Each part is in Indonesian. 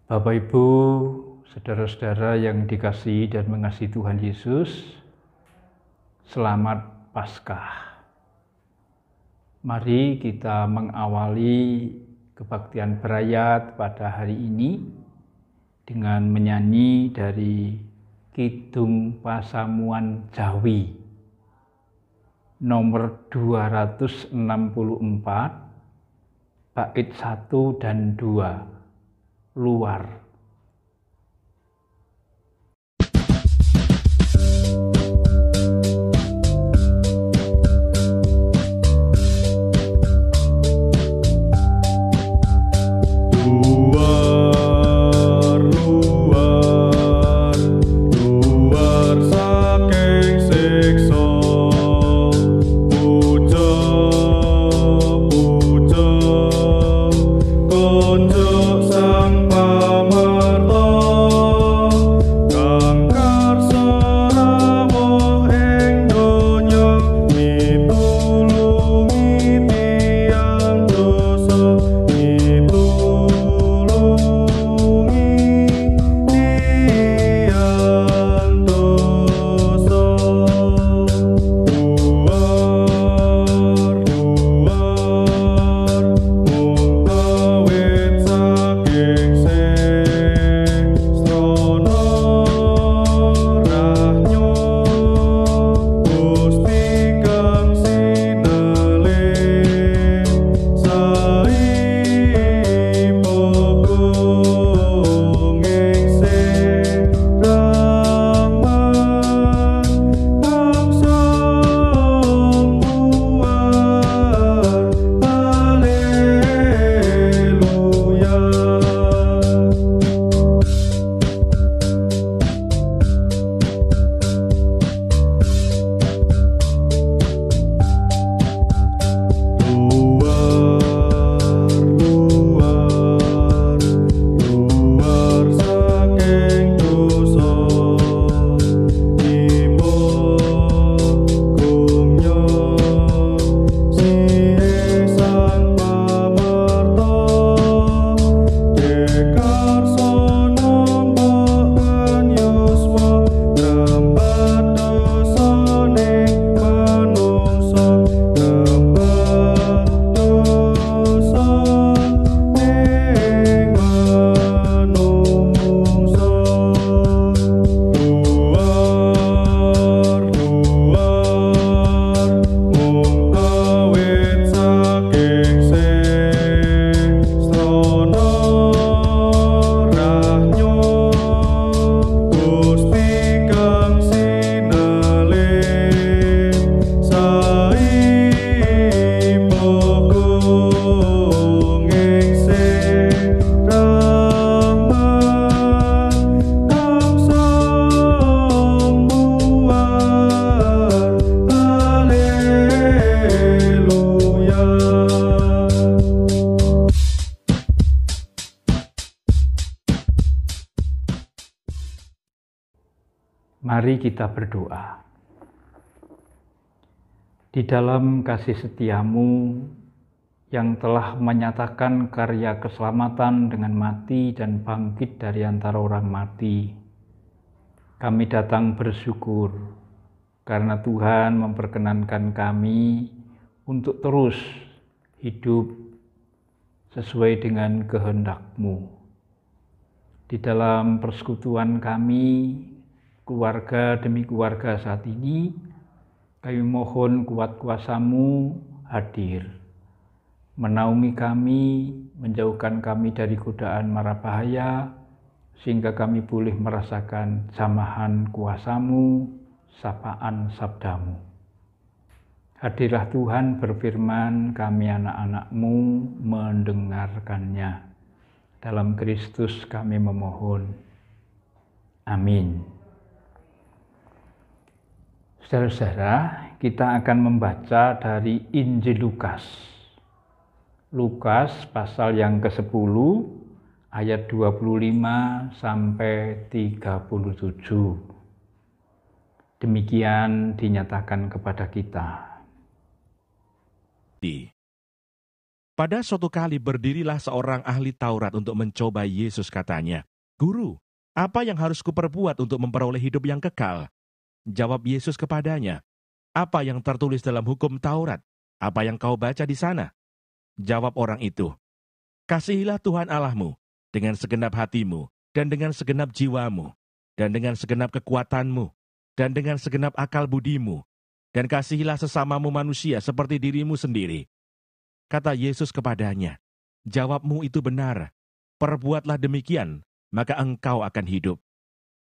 Bapak Ibu, saudara-saudara yang dikasihi dan mengasihi Tuhan Yesus, selamat Paskah. Mari kita mengawali kebaktian berayat pada hari ini dengan menyanyi dari Kidung Pasamuan Jawi nomor 264, bait 1 dan 2. Luar. Mari kita berdoa. Di dalam kasih setiamu yang telah menyatakan karya keselamatan dengan mati dan bangkit dari antara orang mati, kami datang bersyukur karena Tuhan memperkenankan kami untuk terus hidup sesuai dengan kehendak-Mu. Di dalam persekutuan kami, keluarga demi keluarga saat ini, kami mohon kuat kuasa-Mu hadir, menaungi kami, menjauhkan kami dari godaan mara bahaya, sehingga kami boleh merasakan jamahan kuasa-Mu, sapaan sabda-Mu. Hadirlah Tuhan berfirman, kami anak-anak-Mu mendengarkannya. Dalam Kristus kami memohon. Amin. Saudara-saudara, kita akan membaca dari Injil Lukas. Lukas pasal yang ke-10 ayat 25 sampai 37. Demikian dinyatakan kepada kita. Pada suatu kali berdirilah seorang ahli Taurat untuk mencoba Yesus, katanya, "Guru, apa yang harus kuperbuat untuk memperoleh hidup yang kekal?" Jawab Yesus kepadanya, "Apa yang tertulis dalam hukum Taurat? Apa yang kau baca di sana?" Jawab orang itu, "Kasihilah Tuhan Allahmu dengan segenap hatimu, dan dengan segenap jiwamu, dan dengan segenap kekuatanmu, dan dengan segenap akal budimu, dan kasihilah sesamamu manusia seperti dirimu sendiri." Kata Yesus kepadanya, "Jawabmu itu benar. Perbuatlah demikian, maka engkau akan hidup."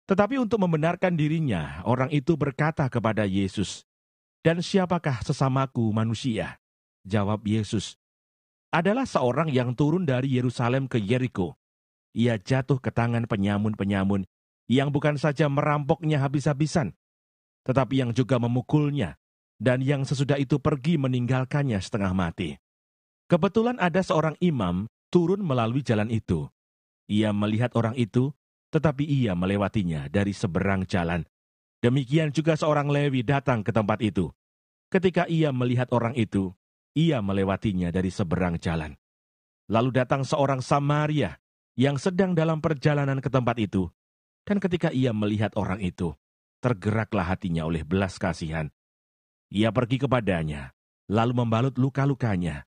Tetapi untuk membenarkan dirinya, orang itu berkata kepada Yesus, "Dan siapakah sesamaku manusia?" Jawab Yesus, "Adalah seorang yang turun dari Yerusalem ke Yeriko. Ia jatuh ke tangan penyamun-penyamun yang bukan saja merampoknya habis-habisan, tetapi yang juga memukulnya, dan yang sesudah itu pergi meninggalkannya setengah mati. Kebetulan ada seorang imam turun melalui jalan itu. Ia melihat orang itu, tetapi ia melewatinya dari seberang jalan. Demikian juga seorang Lewi datang ke tempat itu. Ketika ia melihat orang itu, ia melewatinya dari seberang jalan. Lalu datang seorang Samaria yang sedang dalam perjalanan ke tempat itu, dan ketika ia melihat orang itu, tergeraklah hatinya oleh belas kasihan. Ia pergi kepadanya, lalu membalut luka-lukanya.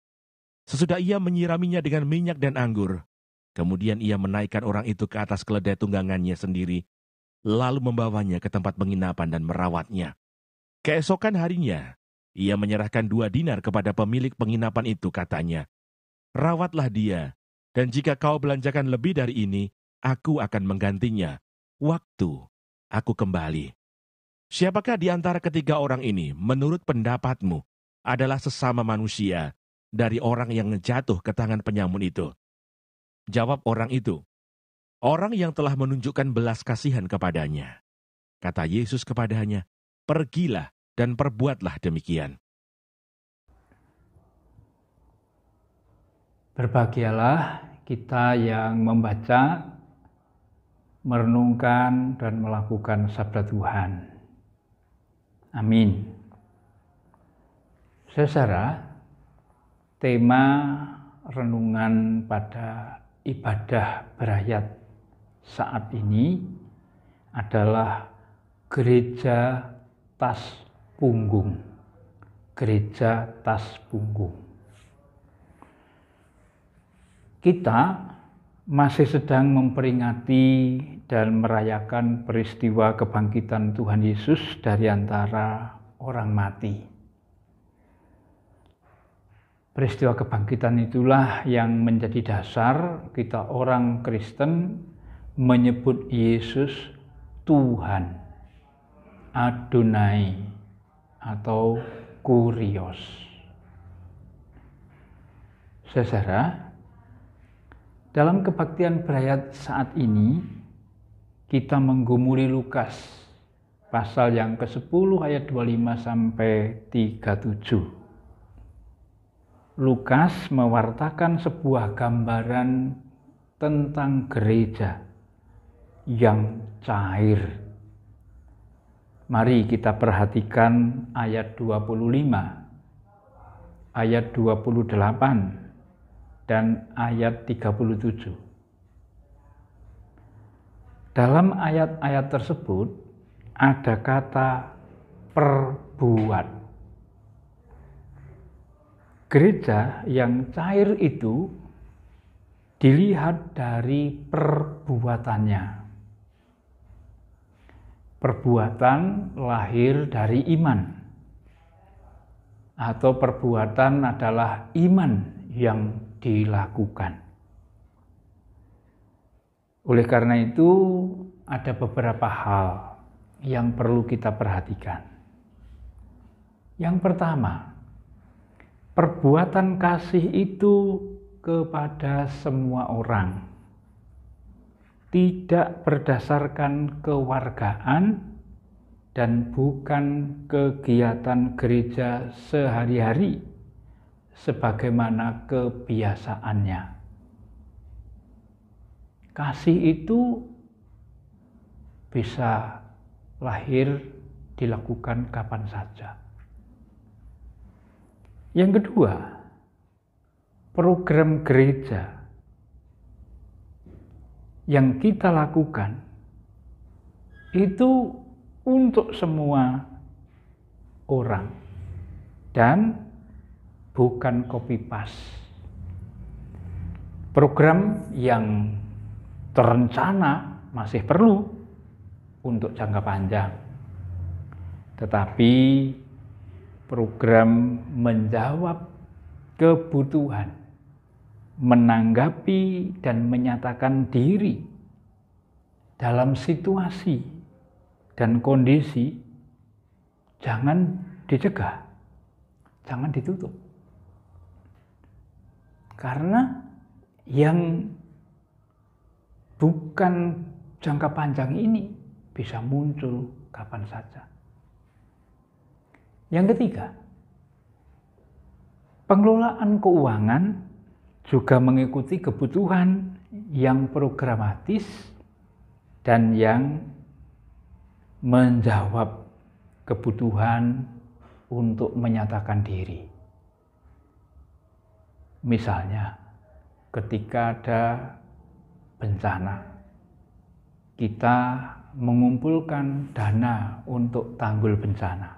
Sesudah ia menyiraminya dengan minyak dan anggur, kemudian ia menaikkan orang itu ke atas keledai tunggangannya sendiri, lalu membawanya ke tempat penginapan dan merawatnya. Keesokan harinya, ia menyerahkan 2 dinar kepada pemilik penginapan itu, katanya, "Rawatlah dia, dan jika kau belanjakan lebih dari ini, aku akan menggantinya waktu aku kembali." Siapakah di antara ketiga orang ini, menurut pendapatmu, adalah sesama manusia dari orang yang jatuh ke tangan penyamun itu? Jawab orang itu, "Orang yang telah menunjukkan belas kasihan kepadanya." Kata Yesus kepadanya, "Pergilah dan perbuatlah demikian." Berbahagialah kita yang membaca, merenungkan, dan melakukan sabda Tuhan. Amin. Saudara, tema renungan pada ibadah berayat saat ini adalah gereja tas punggung. Gereja tas punggung. Kita masih sedang memperingati dan merayakan peristiwa kebangkitan Tuhan Yesus dari antara orang mati. Peristiwa kebangkitan itulah yang menjadi dasar kita orang Kristen menyebut Yesus Tuhan, Adonai atau Kurios. Saudara, dalam kebaktian berayat saat ini kita menggumuli Lukas pasal yang ke-10 ayat 25 sampai 37. Lukas mewartakan sebuah gambaran tentang gereja yang cair. Mari kita perhatikan ayat 25, ayat 28, dan ayat 37. Dalam ayat-ayat tersebut ada kata perbuat. Gereja yang cair itu dilihat dari perbuatannya. Perbuatan lahir dari iman, atau perbuatan adalah iman yang dilakukan. Oleh karena itu, ada beberapa hal yang perlu kita perhatikan. Yang pertama, perbuatan kasih itu kepada semua orang, tidak berdasarkan kewargaan dan bukan kegiatan gereja sehari-hari sebagaimana kebiasaannya. Kasih itu bisa lahir dilakukan kapan saja. Yang kedua, program gereja yang kita lakukan itu untuk semua orang dan bukan copy paste. Program yang terencana masih perlu untuk jangka panjang, tetapi program menjawab kebutuhan, menanggapi dan menyatakan diri dalam situasi dan kondisi, jangan dicegah, jangan ditutup. Karena yang bukan jangka panjang ini bisa muncul kapan saja. Yang ketiga, pengelolaan keuangan juga mengikuti kebutuhan yang programatis dan yang menjawab kebutuhan untuk menyatakan diri. Misalnya, ketika ada bencana, kita mengumpulkan dana untuk tanggul bencana.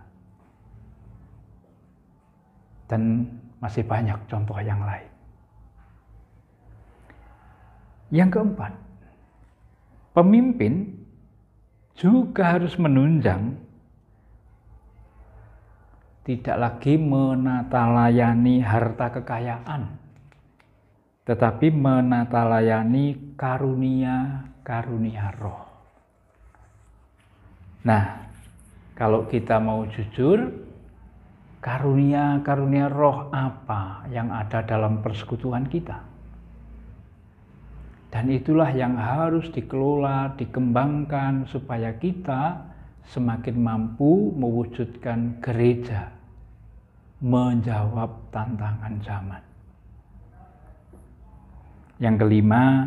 Dan masih banyak contoh yang lain. Yang keempat, pemimpin juga harus menunjang, tidak lagi menatalayani harta kekayaan, tetapi menatalayani karunia roh. Nah, kalau kita mau jujur, karunia roh apa yang ada dalam persekutuan kita? Dan itulah yang harus dikelola, dikembangkan supaya kita semakin mampu mewujudkan gereja menjawab tantangan zaman. Yang kelima,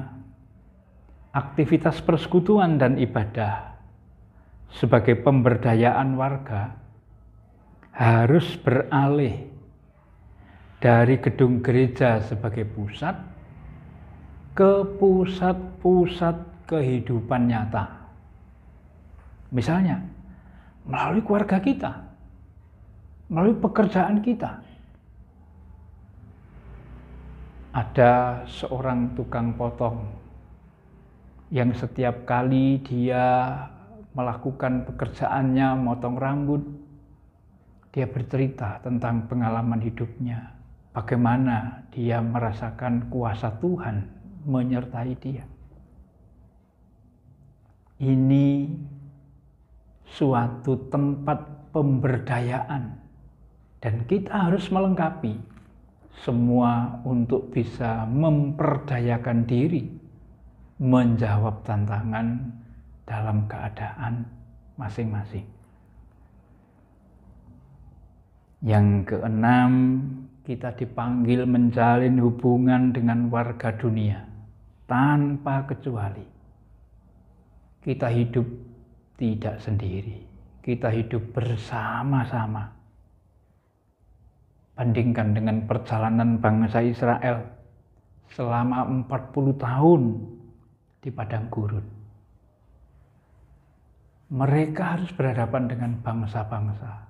aktivitas persekutuan dan ibadah sebagai pemberdayaan warga harus beralih dari gedung gereja sebagai pusat ke pusat-pusat kehidupan nyata. Misalnya, melalui keluarga kita, melalui pekerjaan kita. Ada seorang tukang potong yang setiap kali dia melakukan pekerjaannya, motong rambut, dia bercerita tentang pengalaman hidupnya, bagaimana dia merasakan kuasa Tuhan menyertai dia. Ini suatu tempat pemberdayaan dan kita harus melengkapi semua untuk bisa memperdayakan diri menjawab tantangan dalam keadaan masing-masing. Yang keenam, kita dipanggil menjalin hubungan dengan warga dunia tanpa kecuali. Kita hidup tidak sendiri, kita hidup bersama-sama. Bandingkan dengan perjalanan bangsa Israel selama 40 tahun di padang gurun. Mereka harus berhadapan dengan bangsa-bangsa.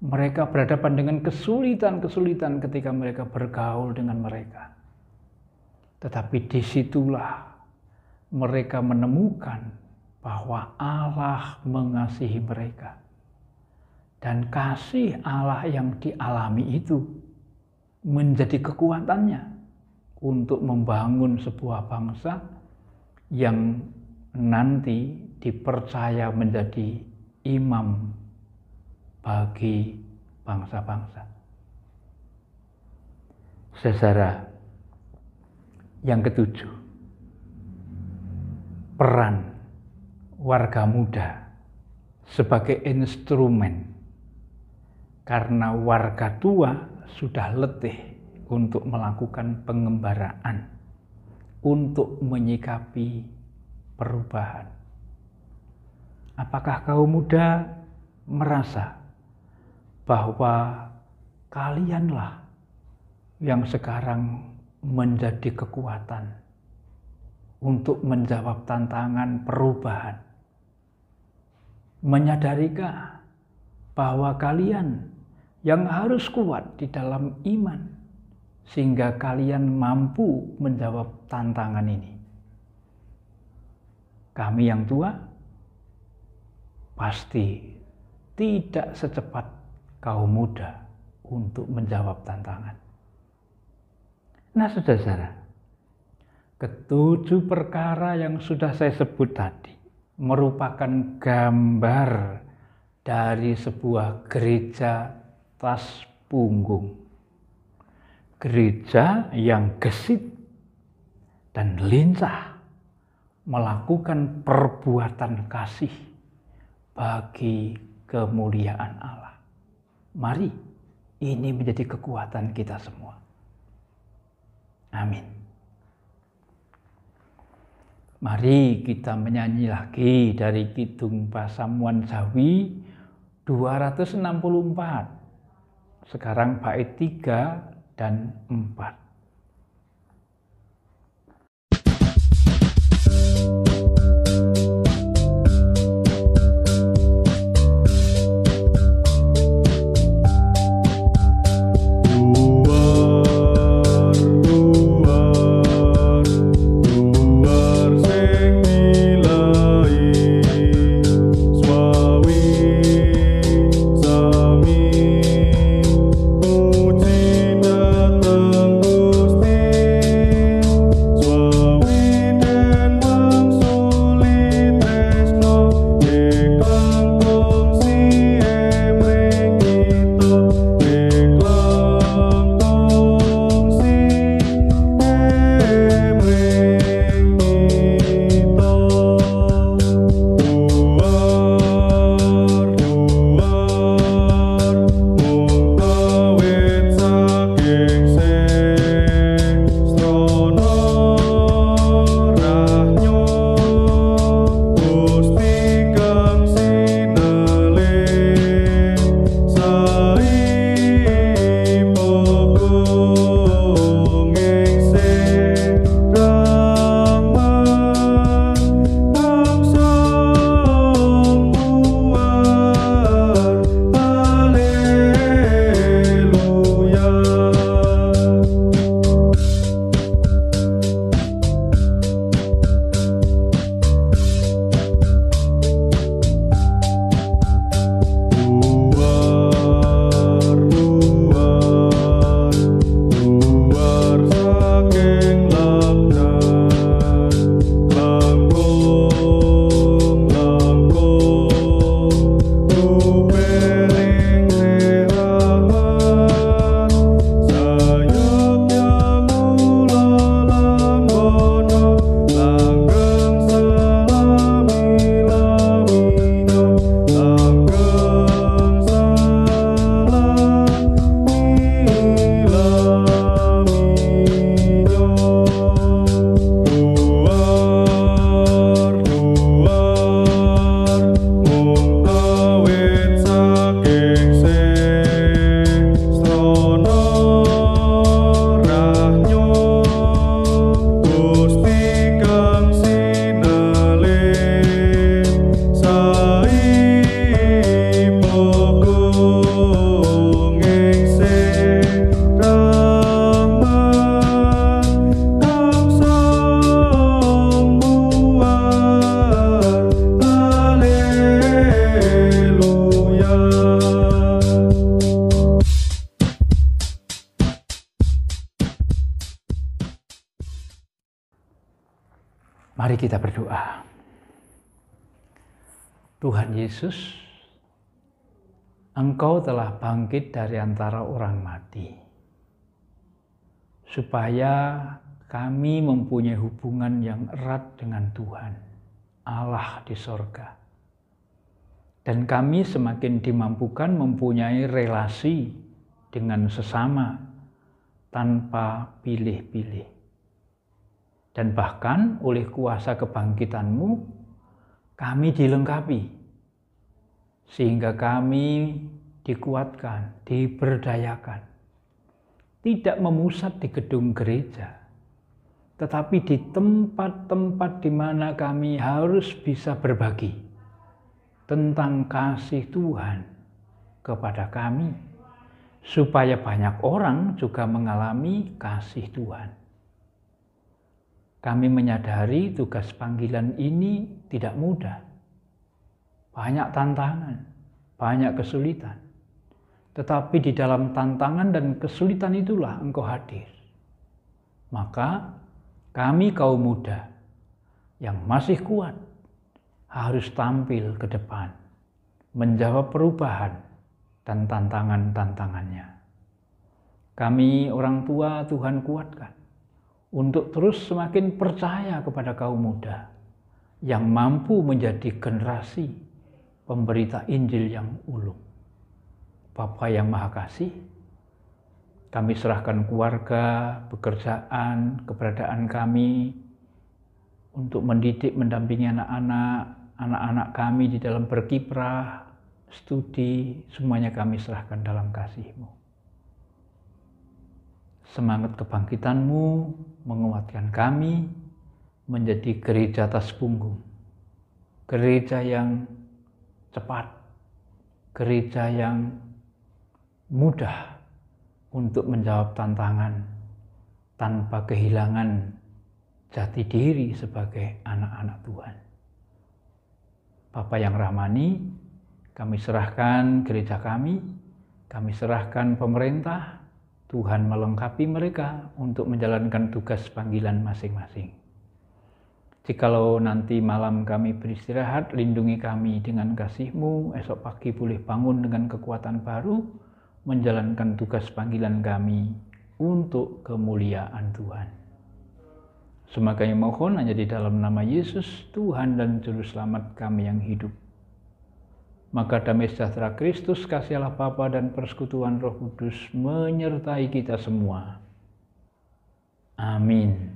Mereka berhadapan dengan kesulitan-kesulitan ketika mereka bergaul dengan mereka. Tetapi disitulah mereka menemukan bahwa Allah mengasihi mereka. Dan kasih Allah yang dialami itu menjadi kekuatannya untuk membangun sebuah bangsa yang nanti dipercaya menjadi imam bagi bangsa-bangsa. Saudara, yang ketujuh, peran warga muda sebagai instrumen, karena warga tua sudah letih untuk melakukan pengembaraan, untuk menyikapi perubahan. Apakah kaum muda merasa bahwa kalianlah yang sekarang menjadi kekuatan untuk menjawab tantangan perubahan. Menyadarikah bahwa kalian yang harus kuat di dalam iman sehingga kalian mampu menjawab tantangan ini? Kami yang tua pasti tidak secepat kaum muda untuk menjawab tantangan. Nah, saudara-saudara, ketujuh perkara yang sudah saya sebut tadi merupakan gambar dari sebuah gereja tas punggung. Gereja yang gesit dan lincah melakukan perbuatan kasih bagi kemuliaan Allah. Mari, ini menjadi kekuatan kita semua. Amin. Mari kita menyanyi lagi dari Kidung Pasamuan Jawi 264. Sekarang bait 3 dan 4. Mari kita berdoa. Tuhan Yesus, Engkau telah bangkit dari antara orang mati, supaya kami mempunyai hubungan yang erat dengan Tuhan, Allah di sorga. Dan kami semakin dimampukan mempunyai relasi dengan sesama tanpa pilih-pilih. Dan bahkan oleh kuasa kebangkitan-Mu, kami dilengkapi, sehingga kami dikuatkan, diberdayakan tidak memusat di gedung gereja, tetapi di tempat-tempat di mana kami harus bisa berbagi tentang kasih Tuhan kepada kami, supaya banyak orang juga mengalami kasih Tuhan. Kami menyadari tugas panggilan ini tidak mudah. Banyak tantangan, banyak kesulitan. Tetapi di dalam tantangan dan kesulitan itulah Engkau hadir. Maka kami kaum muda yang masih kuat harus tampil ke depan, menjawab perubahan dan tantangan-tantangannya. Kami orang tua Tuhan kuatkan untuk terus semakin percaya kepada kaum muda yang mampu menjadi generasi pemberita Injil yang ulung. Bapa yang Maha Kasih, kami serahkan keluarga, pekerjaan, keberadaan kami untuk mendidik, mendampingi anak-anak kami di dalam berkiprah, studi, semuanya kami serahkan dalam kasih-Mu. Semangat kebangkitan-Mu menguatkan kami menjadi gereja atas punggung, gereja yang cepat, gereja yang mudah untuk menjawab tantangan tanpa kehilangan jati diri sebagai anak-anak Tuhan. Bapa yang rahmani, kami serahkan gereja kami serahkan pemerintah. Tuhan melengkapi mereka untuk menjalankan tugas panggilan masing-masing. Jikalau nanti malam kami beristirahat, lindungi kami dengan kasih-Mu, esok pagi boleh bangun dengan kekuatan baru, menjalankan tugas panggilan kami untuk kemuliaan Tuhan. Semua kami mohon hanya di dalam nama Yesus, Tuhan dan Juru Selamat kami yang hidup. Maka damai sejahtera Kristus, kasih Allah Bapa dan persekutuan Roh Kudus menyertai kita semua. Amin.